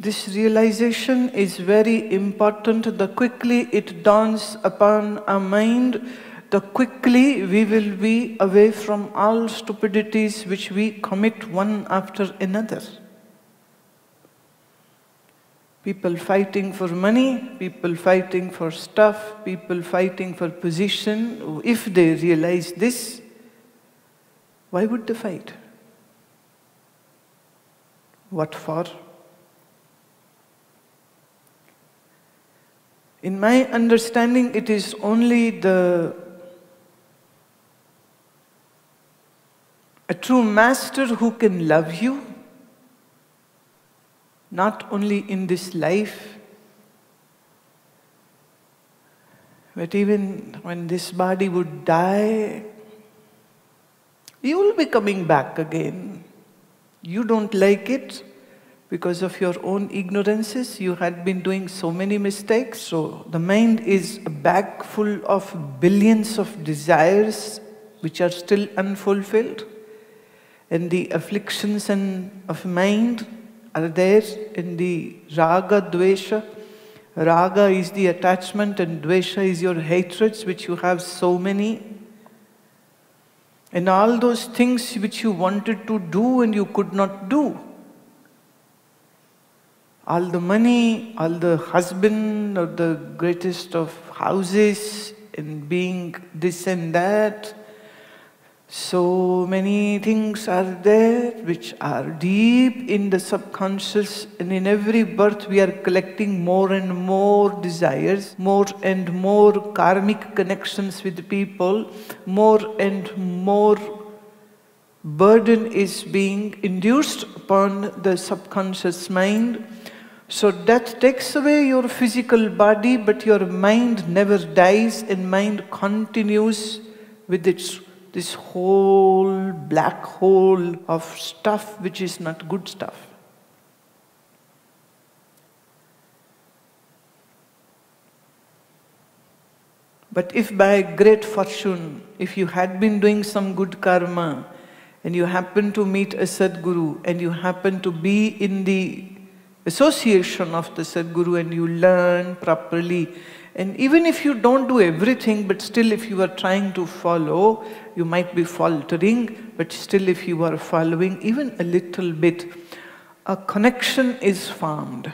This realization is very important. The quickly it dawns upon our mind, the quickly we will be away from all stupidities which we commit one after another. People fighting for money, people fighting for stuff, people fighting for position. If they realize this, why would they fight? What for? In my understanding, it is only a true master who can love you, not only in this life, but even when this body would die, you will be coming back again. You don't like it because of your own ignorances. You had been doing so many mistakes. So the mind is a bag full of billions of desires which are still unfulfilled. And the afflictions of mind are there in the raga, dvesha. Raga is the attachment and dvesha is your hatreds, which you have so many. And all those things which you wanted to do and you could not do. All the money, all the husband or the greatest of houses and being this and that. So many things are there which are deep in the subconscious, and in every birth we are collecting more and more desires, more and more karmic connections with people, more and more burden is being induced upon the subconscious mind. So death takes away your physical body, but your mind never dies, and mind continues with this whole black hole of stuff which is not good stuff. But if by great fortune, if you had been doing some good karma, and you happen to meet a Sadguru, and you happen to be in the association of the Sadguru, and you learn properly, and even if you don't do everything, but still if you are trying to follow, you might be faltering, but still if you are following even a little bit, a connection is formed.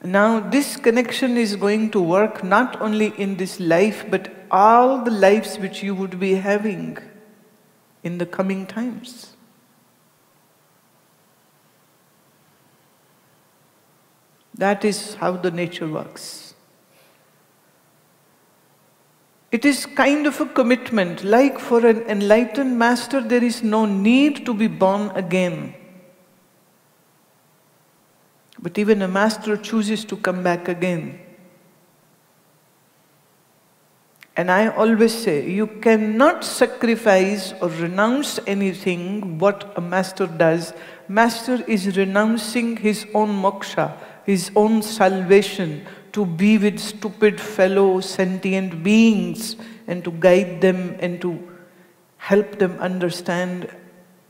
Now this connection is going to work not only in this life, but all the lives which you would be having in the coming times. That is how the nature works. It is kind of a commitment, like for an enlightened master, there is no need to be born again. But even a master chooses to come back again. And I always say, you cannot sacrifice or renounce anything what a master does. Master is renouncing his own moksha, his own salvation, to be with stupid fellow sentient beings and to guide them and to help them understand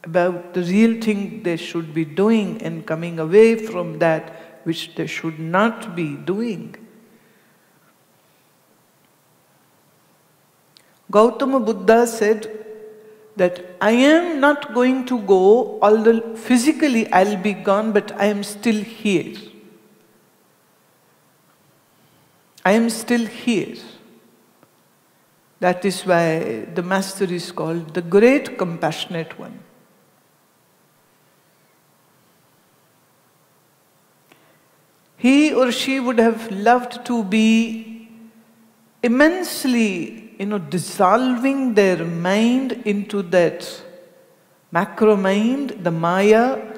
about the real thing they should be doing and coming away from that which they should not be doing. Gautama Buddha said that I am not going to go, although physically I'll be gone, but I am still here. I am still here. That is why the Master is called the Great Compassionate One. He or she would have loved to be immensely, dissolving their mind into that macro mind, the Maya,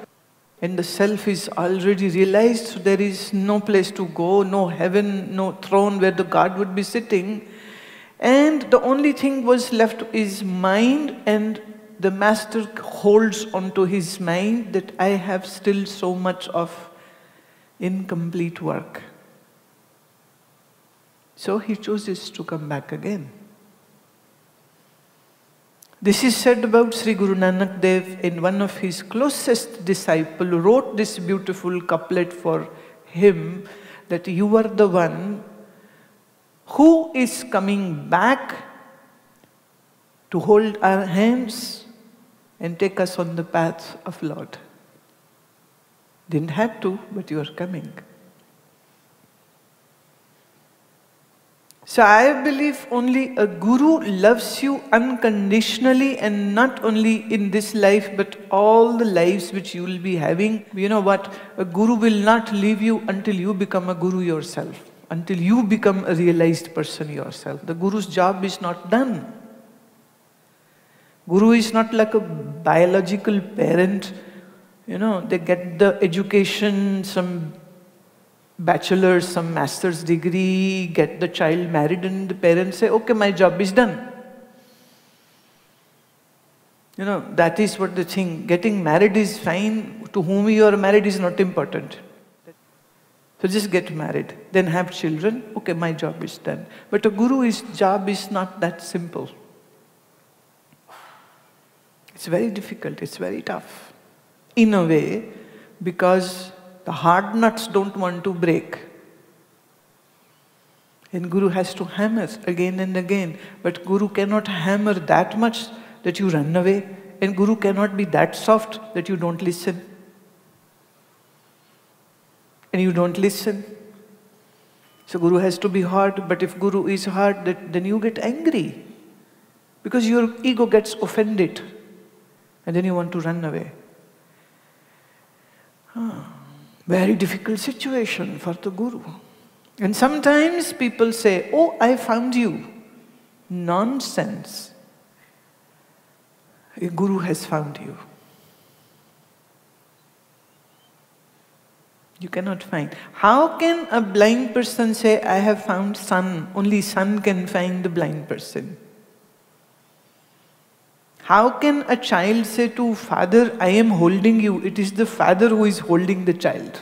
and the self is already realized, so there is no place to go, no heaven, no throne where the God would be sitting. And the only thing was left is mind, and the Master holds onto his mind that I have still so much of incomplete work. So he chooses to come back again. This is said about Sri Guru Nanak Dev, in one of his closest disciple wrote this beautiful couplet for him, that you are the one who is coming back to hold our hands and take us on the path of Lord. Didn't have to, but you are coming. So I believe only a guru loves you unconditionally, and not only in this life but all the lives which you will be having. You know what? A guru will not leave you until you become a guru yourself, until you become a realized person yourself. The guru's job is not done. Guru is not like a biological parent. You know, they get the education, some bachelor's, some master's degree, get the child married, and the parents say, okay, my job is done. You know, that is what the thing. Getting married is fine. To whom you are married is not important. So just get married, then have children. Okay, my job is done. But a guru's job is not that simple. It's very difficult, it's very tough. In a way, because the hard nuts don't want to break. And Guru has to hammer again and again. But Guru cannot hammer that much that you run away. And Guru cannot be that soft that you don't listen. And you don't listen. So Guru has to be hard. But if Guru is hard, then you get angry. Because your ego gets offended. And then you want to run away. Very difficult situation for the Guru. And sometimes people say, oh, I found you. Nonsense. A Guru has found you. You cannot find. How can a blind person say, I have found sun? Only sun can find the blind person. How can a child say to father, I am holding you? It is the father who is holding the child.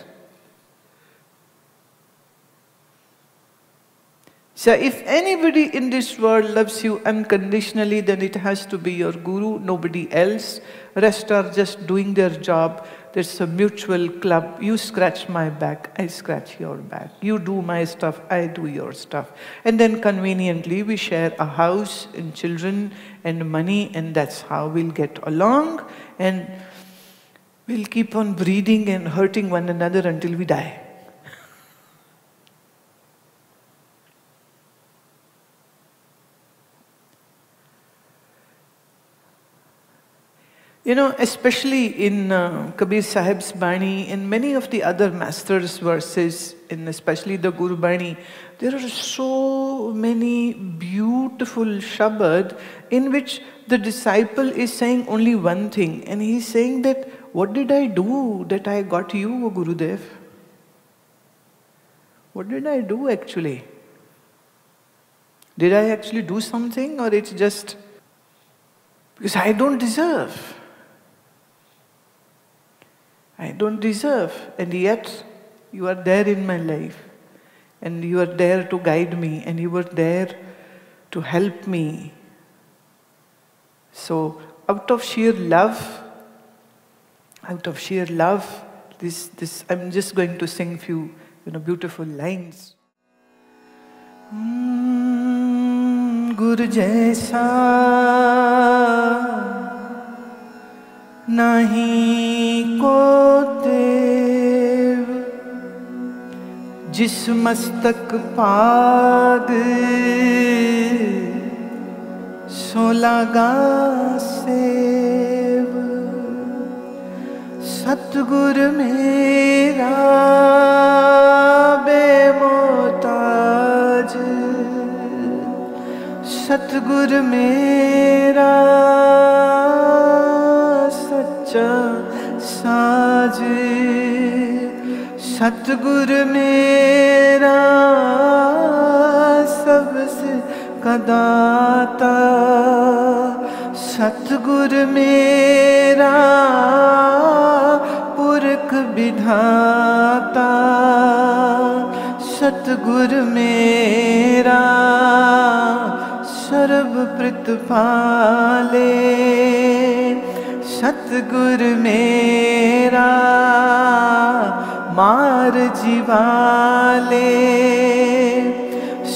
So if anybody in this world loves you unconditionally, then it has to be your Guru, nobody else. Rest are just doing their job. There's a mutual club. You scratch my back, I scratch your back. You do my stuff, I do your stuff. And then conveniently we share a house and children and money, and that's how we'll get along. And we'll keep on breeding and hurting one another until we die. You know, especially in Kabir Sahib's Bani and many of the other masters' verses, and especially the Guru Bani, there are so many beautiful shabad in which the disciple is saying only one thing, and he's saying that, what did I do that I got you, O Gurudev? What did I do actually? Did I actually do something, or it's just because I don't deserve? I don't deserve, and yet you are there in my life, and you are there to guide me, and you are there to help me. So out of sheer love, this I'm just going to sing few beautiful lines. Gur jaisa nahi ko dev, jis mastak paag so laga sev, Satgur mera bemotaj, Satgur mera साज, सतगुर मेरा सबसे कदाता, सतगुर मेरा पुरख विधाता, सतगुर मेरा सर्व प्रतिपाले सतगुर मेरा मार जीवाले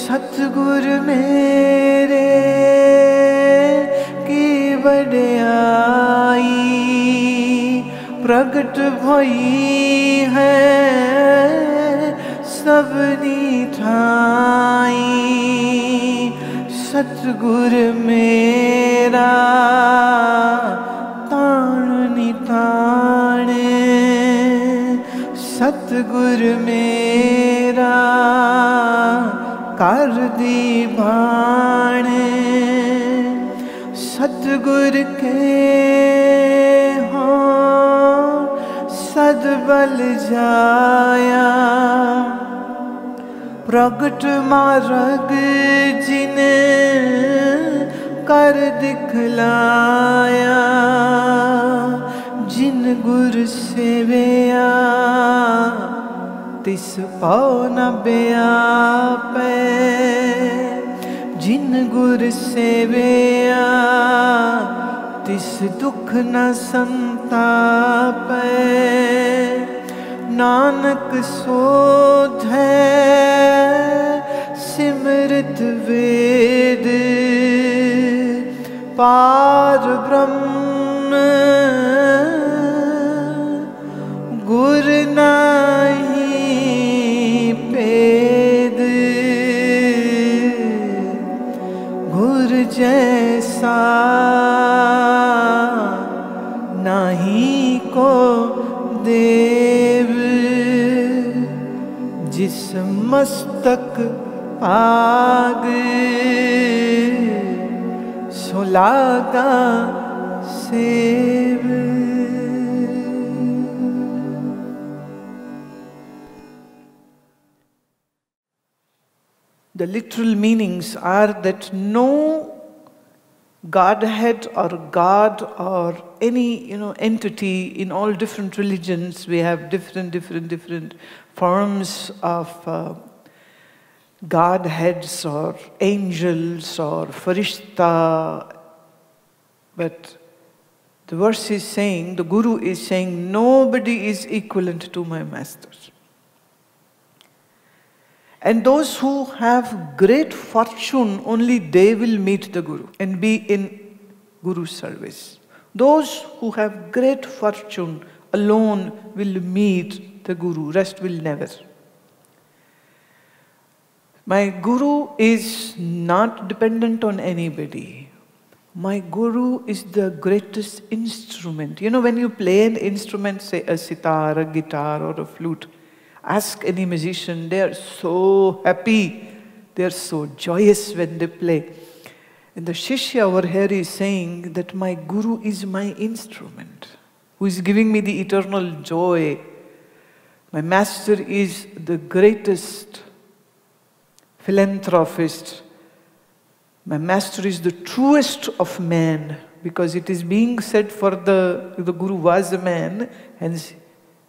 सतगुर मेरे की बड़ाई प्रगट भई है सबनी ठाई सतगुर मेरा ताण निताणे सतगुर मेरा कर दी भाणे सतगुर के हो सदबल जाया प्रगट मार्ग जिने कर दिखलाया जिन गुर सेवया तिस पाओ न ब्यापै जिन गुर सेवया तिस दुख न संतापै नानक सोधै सिमृत वेद पार ब्रह्म गुर नाही पेद गुर जैसा नाही को देव जिस मस्तक पाग सुलागा save The literal meanings are that no Godhead or God or any entity in all different religions, we have different forms of Godheads or angels or Farishta. But the verse is saying, the Guru is saying, nobody is equivalent to my master. And those who have great fortune, only they will meet the Guru and be in Guru's service. Those who have great fortune alone will meet the Guru, rest will never. My Guru is not dependent on anybody. My Guru is the greatest instrument. When you play an instrument, say a sitar, a guitar or a flute, ask any musician, they are so happy, they are so joyous when they play. And the Shishya over here is saying that my Guru is my instrument, who is giving me the eternal joy. My master is the greatest philanthropist. My master is the truest of men, because it is being said for the Guru was a man, hence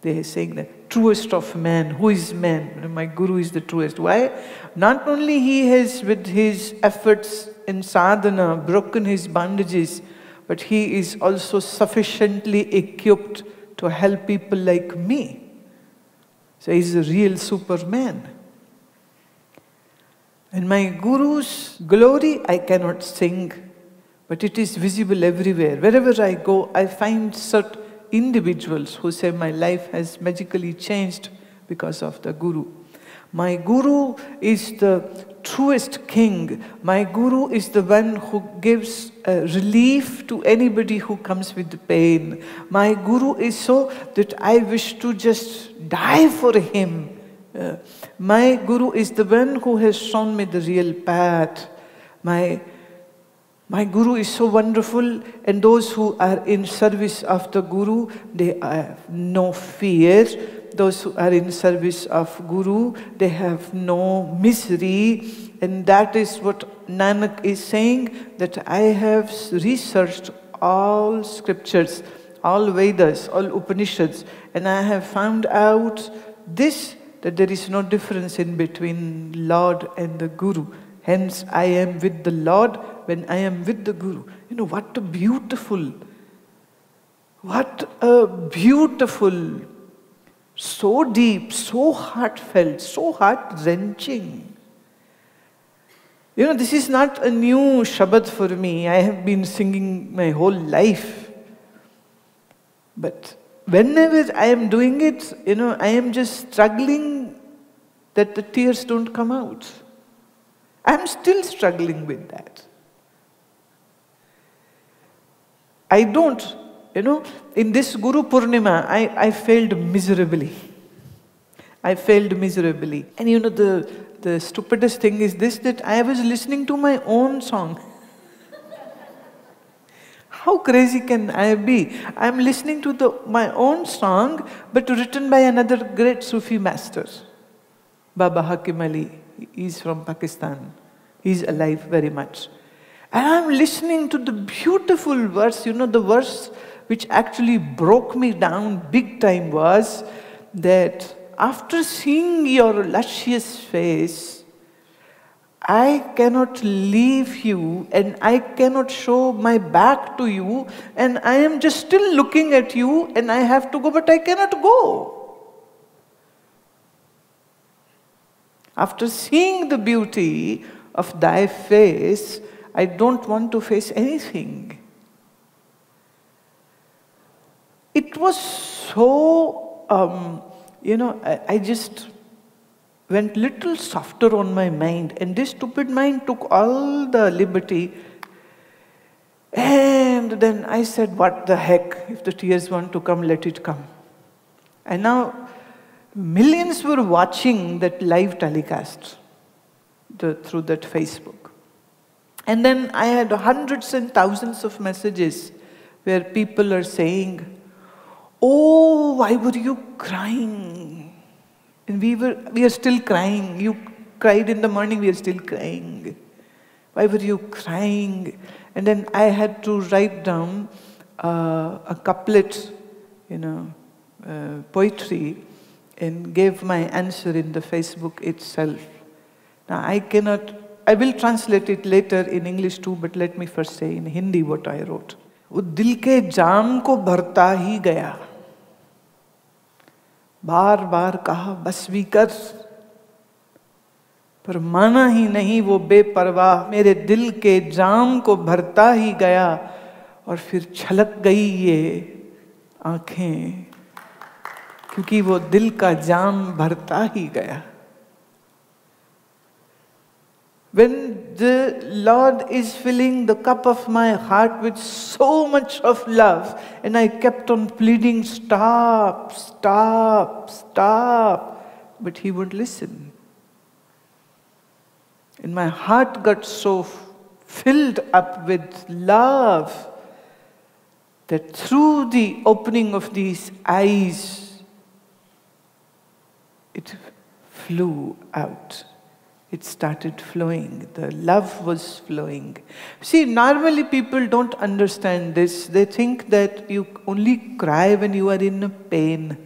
they are saying that truest of man. Who is man? My Guru is the truest. Why? Not only he has with his efforts in sadhana broken his bondages, but he is also sufficiently equipped to help people like me. So he is a real Superman. And my Guru's glory I cannot sing, but it is visible everywhere. Wherever I go, I find certain individuals who say my life has magically changed because of the Guru. My Guru is the truest king. My Guru is the one who gives relief to anybody who comes with pain. My Guru is so that I wish to just die for him. My Guru is the one who has shown me the real path. My Guru is so wonderful, and those who are in service of the Guru, they have no fear. Those who are in service of Guru, they have no misery. And that is what Nanak is saying, that I have researched all scriptures, all Vedas, all Upanishads, and I have found out this, that there is no difference in between Lord and the Guru. Hence, I am with the Lord when I am with the Guru. What a beautiful, so deep, so heartfelt, so heart-wrenching. This is not a new Shabad for me. I have been singing my whole life. But whenever I am doing it, I am just struggling that the tears don't come out. I am still struggling with that. I don't, in this Guru Purnima, I failed miserably. And the stupidest thing is this, that I was listening to my own song. How crazy can I be? I am listening to my own song, but written by another great Sufi master, Baba Hakim Ali. He's from Pakistan. He's alive very much. And I'm listening to the beautiful verse. The verse which actually broke me down big time was that after seeing your luscious face, I cannot leave you and I cannot show my back to you, and I am just still looking at you and I have to go, but I cannot go. After seeing the beauty of thy face, I don't want to face anything. It was so, I just went little softer on my mind, and this stupid mind took all the liberty. And then I said, what the heck, if the tears want to come, let it come. And now millions were watching that live telecast through that Facebook. And then I had hundreds and thousands of messages where people are saying, oh, why were you crying? And we are still crying. You cried in the morning, we are still crying. Why were you crying? And then I had to write down a couplet, poetry, and gave my answer in the Facebook itself. Now I will translate it later in English too, but let me first say in Hindi what I wrote. वो दिल के जाम को भरता ही गया, बार बार कहा बस भी कर, पर माना ही नहीं वो बेपरवाह, मेरे दिल के जाम को भरता ही गया, और फिर छलक गई ये आंखें, क्योंकि वो दिल का जाम भरता ही गया. When the Lord is filling the cup of my heart with so much of love, and I kept on pleading, stop, stop, stop, but He wouldn't listen. And my heart got so filled up with love that through the opening of these eyes, it flew out. It started flowing. The love was flowing. See, normally people don't understand this. They think that you only cry when you are in pain.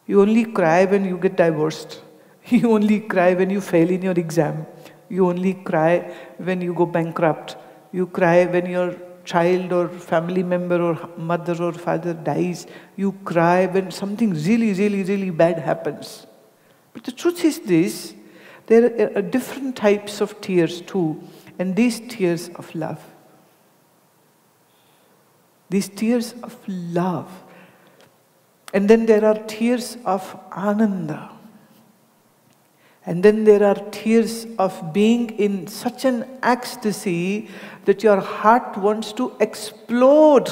You only cry when you get divorced. You only cry when you fail in your exam. You only cry when you go bankrupt. You cry when your child or family member or mother or father dies. You cry when something really, really, really bad happens. But the truth is this, there are different types of tears too, and these tears of love. These tears of love. And then there are tears of Ananda. And then there are tears of being in such an ecstasy that your heart wants to explode.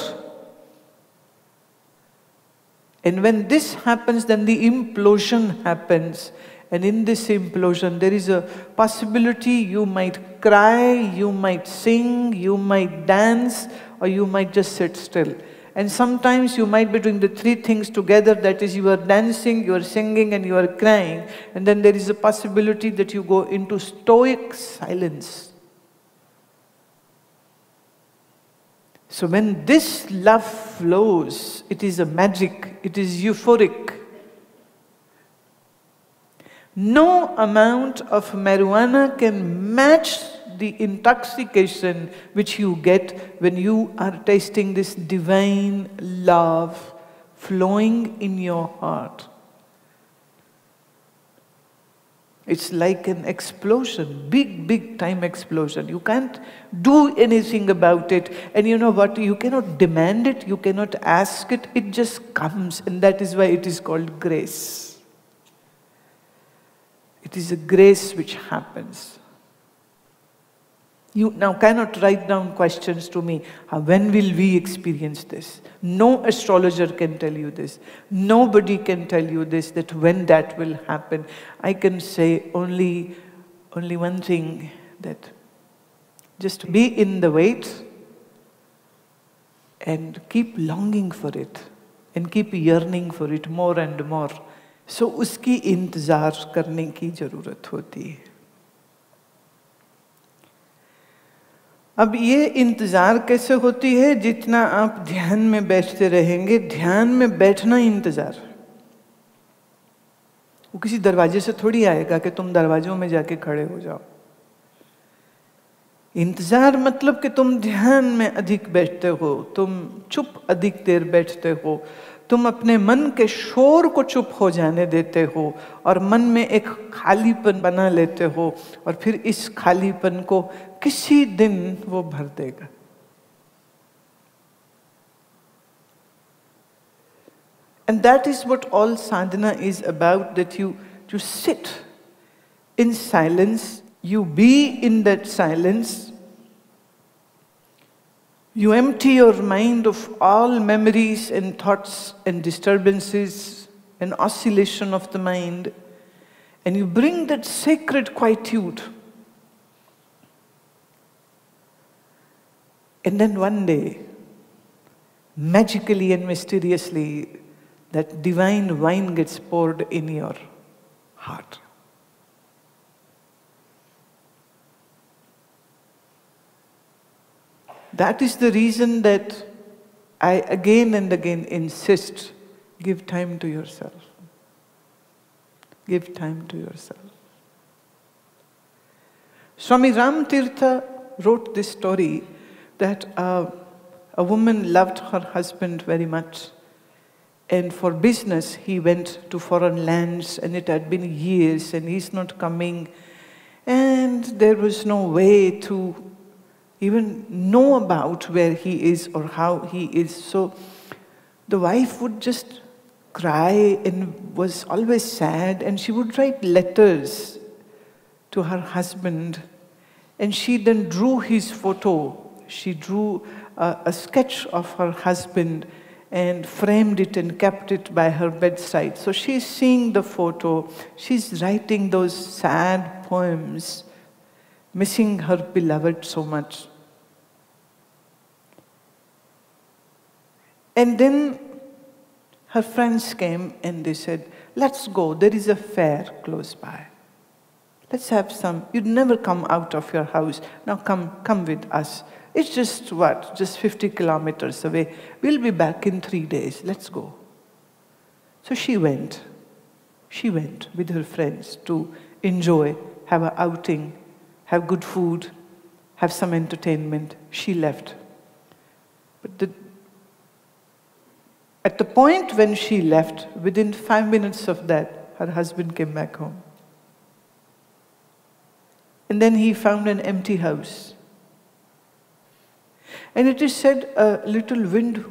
And when this happens, then the implosion happens. And in this implosion, there is a possibility you might cry, you might sing, you might dance, or you might just sit still. And sometimes you might be doing the three things together, that is, you are dancing, you are singing, and you are crying. And then there is a possibility that you go into stoic silence. So when this love flows, it is a magic, it is euphoric. No amount of marijuana can match the intoxication which you get when you are tasting this divine love flowing in your heart. It's like an explosion, big time explosion. You can't do anything about it. And you know what? You cannot demand it, you cannot ask it, it just comes. And that is why it is called grace. It is a grace which happens. You now cannot write down questions to me. When will we experience this? No astrologer can tell you this. Nobody can tell you this, that when that will happen. I can say only one thing, that just be in the wait and keep longing for it and keep yearning for it more and more. So uski intezar karne ki zarurat hoti hai. अब ये इंतज़ार कैसे होती है? जितना आप ध्यान में बैठते रहेंगे, ध्यान में बैठना इंतज़ार, वो किसी दरवाजे से थोड़ी आएगा कि तुम दरवाजों में जाके खड़े हो जाओ। इंतज़ार मतलब कि तुम ध्यान में अधिक बैठते हो, तुम चुप अधिक देर बैठते हो, तुम अपने मन के शोर को चुप हो जाने देते हो और मन में एक खालीपन बना लेते हो, और फिर इस खालीपन को किसी दिन वो भर देगा। And that is what all sadhana is about, that you sit in silence, you be in that silence, you empty your mind of all memories and thoughts and disturbances and oscillation of the mind, and you bring that sacred quietude. And then one day, magically and mysteriously, that divine wine gets poured in your heart. That is the reason that I again and again insist, give time to yourself. Give time to yourself. Swami Ram Tirtha wrote this story that a woman loved her husband very much, and for business he went to foreign lands, and it had been years and he's not coming, and there was no way to even know about where he is or how he is. So the wife would just cry and was always sad, and she would write letters to her husband, and she then drew his photo. She drew a sketch of her husband and framed it and kept it by her bedside. So she's seeing the photo, she's writing those sad poems, missing her beloved so much. And then her friends came and they said, let's go, there is a fair close by. Let's have some, you'd never come out of your house, now come with us. It's just what, just 50 kilometers away. We'll be back in 3 days, let's go. So she went with her friends to enjoy, have an outing, have good food, have some entertainment. She left. But at the point when she left, within 5 minutes of that, her husband came back home. And then he found an empty house. And it is said a little wind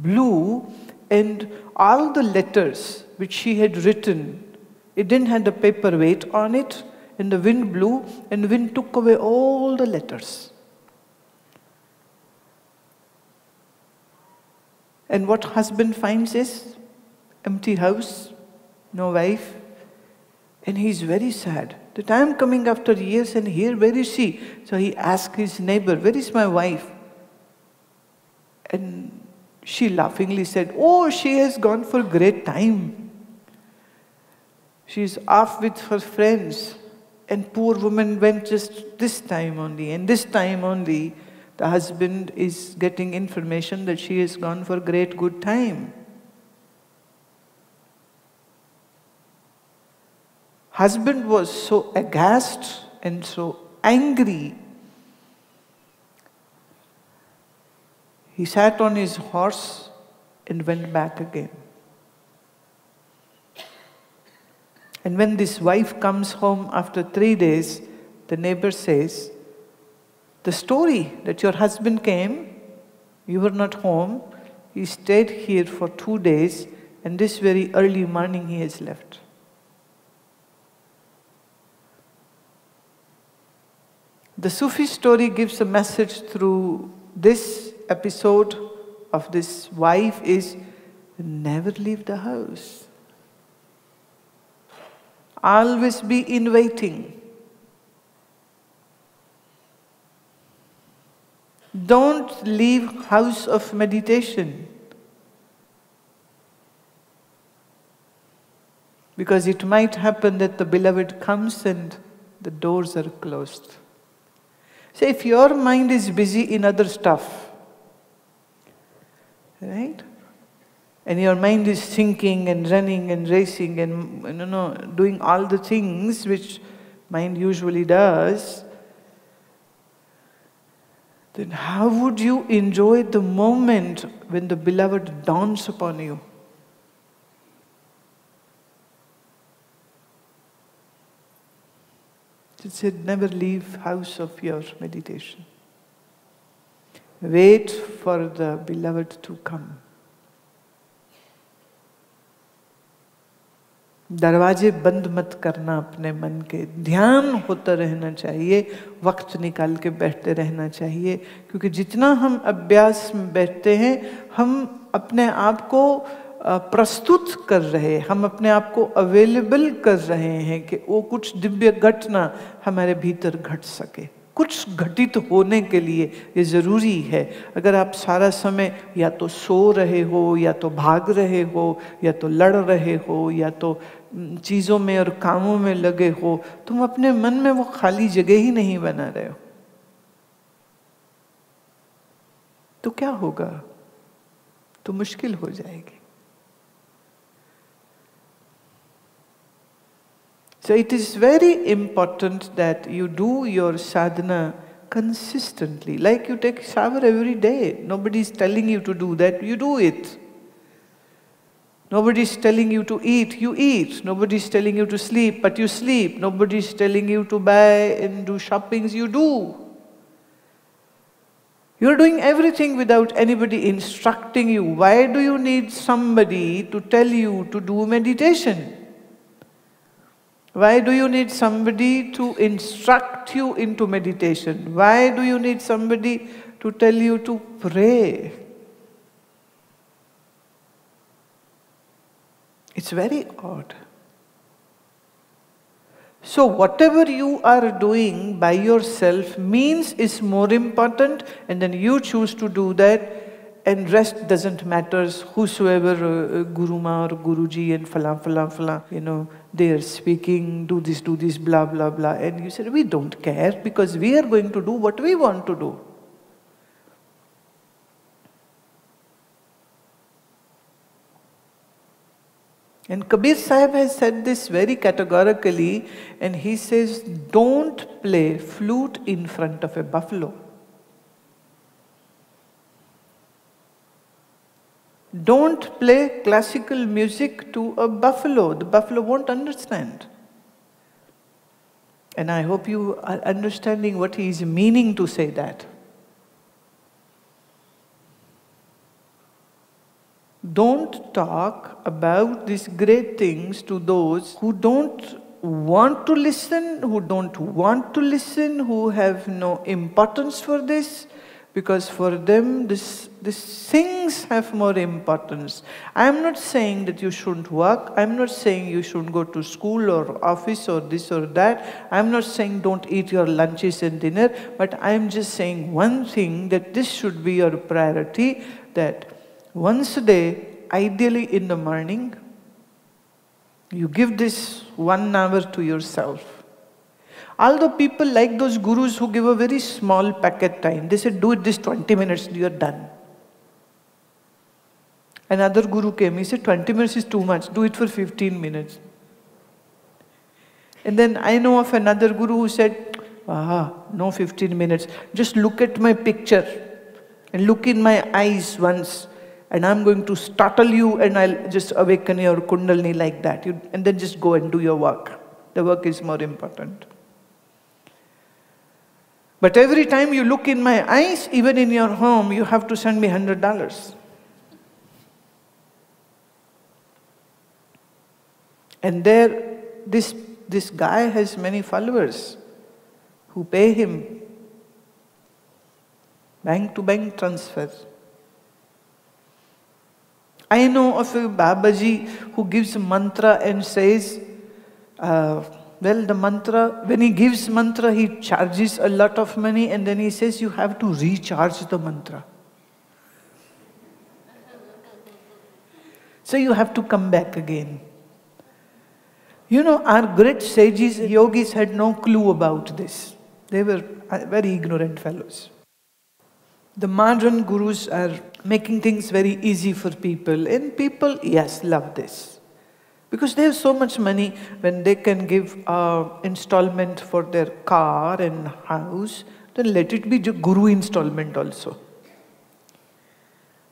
blew, and all the letters which she had written, it didn't have the paper weight on it, and the wind blew, and the wind took away all the letters. And what husband finds is empty house, no wife, and he's very sad that I am coming after years, and here, where is she? So he asked his neighbor, where is my wife? And she laughingly said, oh, she has gone for a great time. She's off with her friends. And poor woman went just this time only. And this time only, the husband is getting information that she has gone for a great good time. Husband was so aghast and so angry He sat on his horse and went back again. And when this wife comes home after 3 days, the neighbor says, the story that your husband came, you were not home, he stayed here for 2 days, and this very early morning he has left. The Sufi story gives a message through this episode of this wife is, never leave the house. Always be in waiting. Don't leave house of meditation. Because it might happen that the beloved comes and the doors are closed. So if your mind is busy in other stuff, right? And your mind is thinking and running and racing and doing all the things which mind usually does, then how would you enjoy the moment when the beloved dawns upon you? It said, never leave house of your meditation. Wait for the beloved to come. दरवाजे बंद मत करना अपने मन के, ध्यान होता रहना चाहिए, वक्त निकाल के बैठते रहना चाहिए, क्योंकि जितना हम अभ्यास में बैठते हैं, हम अपने आप को प्रस्तुत कर रहे हैं, हम अपने आप को अवेलेबल कर रहे हैं कि वो कुछ दिव्य घटना हमारे भीतर घट सके। कुछ घटित होने के लिए ये ज़रूरी है। अगर आप सारा समय या तो सो रहे हो, या तो भाग रहे हो, या तो लड़ रहे हो, या तो चीज़ों में और कामों में लगे हो, तुम अपने मन में वो खाली जगह ही नहीं बना रहे हो, तो क्या होगा? तो मुश्किल हो जाएगी। So it is very important that you do your sadhana consistently. Like you take a shower every day. Nobody is telling you to do that, you do it. Nobody is telling you to eat, you eat. Nobody is telling you to sleep, but you sleep. Nobody is telling you to buy and do shoppings, you do. You're doing everything without anybody instructing you. Why do you need somebody to tell you to do meditation? Why do you need somebody to instruct you into meditation? Why do you need somebody to tell you to pray? It's very odd. So whatever you are doing by yourself means is more important, and then you choose to do that, and rest doesn't matter. Whosoever Gurumaa or Guruji and fala, they are speaking, do this, blah, blah, blah. And you said, we don't care because we are going to do what we want to do. And Kabir Sahib has said this very categorically, and he says, don't play flute in front of a buffalo. Don't play classical music to a buffalo. The buffalo won't understand. And I hope you are understanding what he is meaning to say that. Don't talk about these great things to those who don't want to listen, who have no importance for this, because for them these things have more importance. I am not saying that you shouldn't work. I am not saying you shouldn't go to school or office or this or that. I am not saying don't eat your lunches and dinner, but I am just saying one thing, that this should be your priority, that once a day, ideally in the morning, you give this 1 hour to yourself. Although people like those gurus who give a very small packet time, they say, do it this 20 minutes, you're done. Another guru came, he said, 20 minutes is too much, do it for 15 minutes. And then I know of another guru who said, no 15 minutes, just look at my picture. and look in my eyes once, and I'm going to startle you and I'll just awaken your kundalini like that. And then just go and do your work. The work is more important. But every time you look in my eyes, even in your home, you have to send me $100. And there, this guy has many followers who pay him bank-to-bank transfer. I know of a Babaji who gives mantra and says, well, the mantra, when he gives mantra, he charges a lot of money, and then he says you have to recharge the mantra. So you have to come back again. You know, our great sages, yogis had no clue about this. They were very ignorant fellows. The modern gurus are making things very easy for people, and people, yes, love this. Because they have so much money, when they can give installment for their car and house, then let it be guru installment also.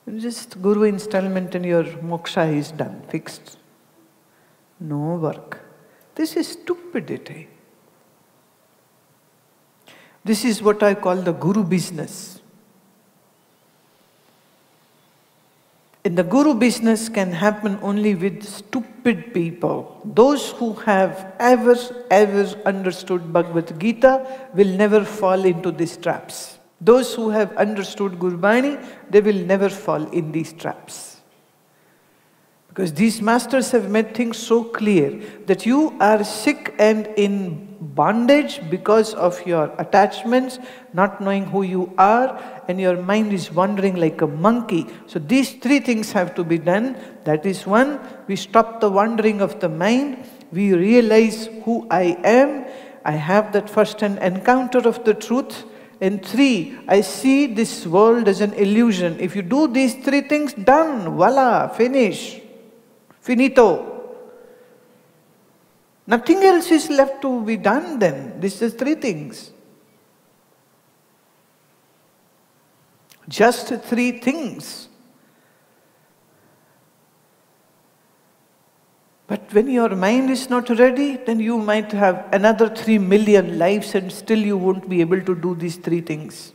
And just guru installment and your moksha is done, fixed. No work. This is stupidity. This is what I call the guru business. And the guru business can happen only with stupid people. Those who have ever understood Bhagavad Gita will never fall into these traps. Those who have understood Gurbani, they will never fall in these traps. Because these masters have made things so clear that you are sick and in bondage because of your attachments, not knowing who you are, and your mind is wandering like a monkey. So these three things have to be done. That is one, we stop the wandering of the mind, we realize who I am, I have that first-hand encounter of the truth, and three, I see this world as an illusion. If you do these three things, done, voila, finish. Finito. Nothing else is left to be done then. This is three things. Just three things. But when your mind is not ready, then you might have another 3 million lives and still you won't be able to do these three things.